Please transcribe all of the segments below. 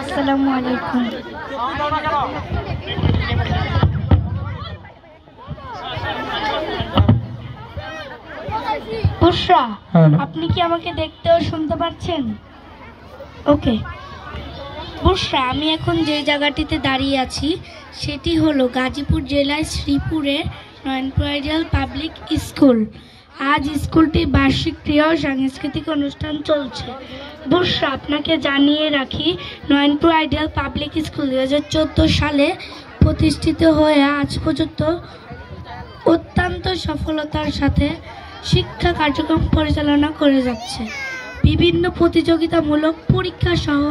আসসালামু আলাইকুম। বুশরা, আপনি কি আমাকে দেখতে ও শুনতে পাচ্ছেন? ওকে বুশরা, আমি এখন যে জায়গাটিতে দাঁড়িয়ে আছি সেটি হলো গাজীপুর জেলার শ্রীপুরের নয়নপুর আইডিয়াল পাবলিক স্কুল। আজ স্কুলটির বার্ষিক ক্রীড়া ও সাংস্কৃতিক অনুষ্ঠান চলছে। বুশরা, আপনাকে জানিয়ে রাখি, নয়নপুর আইডিয়াল পাবলিক স্কুল 2014 সালে প্রতিষ্ঠিত হয়ে আজ পর্যন্ত অত্যন্ত সফলতার সাথে শিক্ষা কার্যক্রম পরিচালনা করে যাচ্ছে। বিভিন্ন প্রতিযোগিতামূলক পরীক্ষা সহ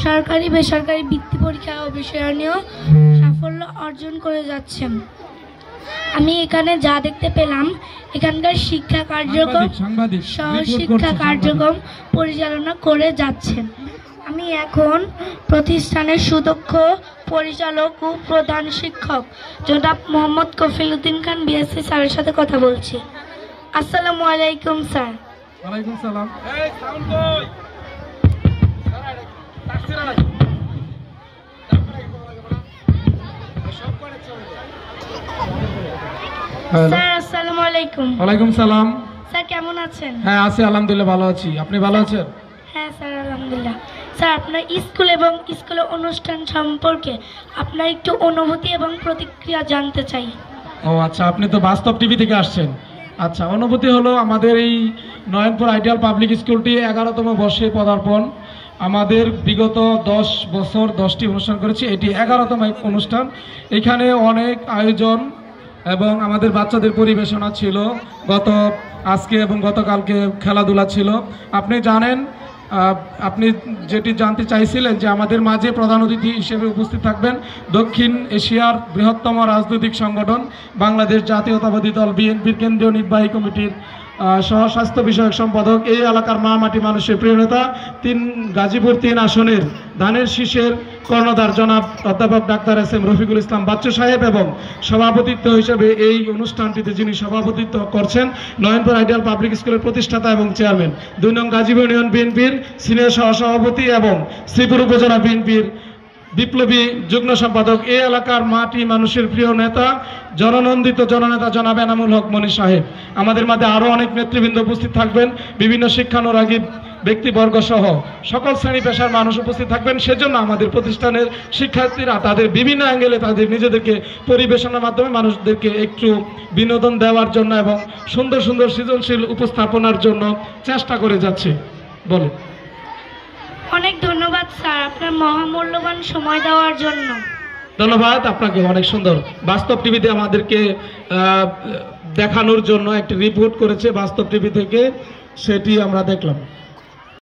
সরকারি বেসরকারি বৃত্তি পরীক্ষা ও বিষয়নীয় সাফল্য অর্জন করে যাচ্ছেন। আমি এখানে যা দেখতে পেলাম, এখানকার শিক্ষা কার্যক্রম সহশিক্ষা কার্যক্রম পরিচালনা করে যাচ্ছেন। আমি এখন প্রতিষ্ঠানের সুদক্ষ পরিচালক ও প্রধান শিক্ষক জনাব মোহাম্মদ কফিল উদ্দিন খান বিএসসি স্যারের সাথে কথা বলছি। আসসালামু আলাইকুম স্যার। ওয়ালাইকুম সালাম। স্যার আসসালামু আলাইকুম। ওয়ালাইকুম সালাম। স্যার কেমন আছেন? হ্যাঁ আছি, আলহামদুলিল্লাহ ভালো আছি। আপনি ভালো আছেন? হ্যাঁ স্যার আলহামদুলিল্লাহ। স্যার আপনার স্কুল এবং স্কুলের অনুষ্ঠান সম্পর্কে আপনার একটু অনুভূতি এবং প্রতিক্রিয়া জানতে চাই। ও আচ্ছা, আপনি তো বাস্তব টিভি থেকে আসছেন। আচ্ছা, অনুভূতি হলো আমাদের এই নয়নপুর আইডিয়াল পাবলিক স্কুলটি 11তম বর্ষে পদার্পণ। আমাদের বিগত 10 বছর 10টি অনুষ্ঠান করেছি, এটি 11তম অনুষ্ঠান। এখানে অনেক আয়োজন এবং আমাদের বাচ্চাদের পরিবেশনা ছিল। আজকে এবং গতকালকে খেলাধুলা ছিল। আপনি জানেন, আপনি যেটি জানতে চাইছিলেন যে আমাদের মাঝে প্রধান অতিথি হিসেবে উপস্থিত থাকবেন দক্ষিণ এশিয়ার বৃহত্তম রাজনৈতিক সংগঠন বাংলাদেশ জাতীয়তাবাদী দল বিএনপির কেন্দ্রীয় নির্বাহী কমিটির সহ স্বাস্থ্য বিষয়ক সম্পাদক, এই এলাকার মা মাটি মানুষের প্রিয় নেতা, গাজীপুর 3 আসনের ধানের শীষের কর্ণধার জনাব অধ্যাপক doctor S M Rafiqul Islam Bachchu সাহেব, এবং সভাপতিত্ব হিসেবে এই অনুষ্ঠানটিতে যিনি সভাপতিত্ব করছেন নয়নপুর আইডিয়াল পাবলিক স্কুলের প্রতিষ্ঠাতা এবং চেয়ারম্যান 2 নং গাজীপুর ইউনিয়ন বিএনপির সিনিয়র সহসভাপতি এবং শ্রীপুর উপজেলা বিএনপির বিপ্লবী যুগ্ম সম্পাদক, এই এলাকার মাটি মানুষের প্রিয় নেতা জননন্দিত জননেতা জনাব এনামুল হক মনি সাহেব। আমাদের মাঝে আরও অনেক নেতৃবৃন্দ উপস্থিত থাকবেন, বিভিন্ন শিক্ষানুরাগী ব্যক্তিবর্গ সহ সকল শ্রেণী পেশার মানুষ উপস্থিত থাকবেন। সেজন্য আমাদের প্রতিষ্ঠানের শিক্ষার্থীরা তাদের বিভিন্ন অ্যাঙ্গেলে তাদের নিজেদেরকে পরিবেশনার মাধ্যমে মানুষদেরকে একটু বিনোদন দেওয়ার জন্য এবং সুন্দর সুন্দর সৃজনশীল উপস্থাপনার জন্য চেষ্টা করে যাচ্ছে। বলে অনেক ধন্যবাদ স্যার আপনার মহামূল্যবান সময় দেওয়ার জন্য। ধন্যবাদ আপনাকে, অনেক সুন্দর। বাস্তব টিভিতে আমাদেরকে দেখানোর জন্য একটি রিপোর্ট করেছে বাস্তব টিভি থেকে, সেটি আমরা দেখলাম।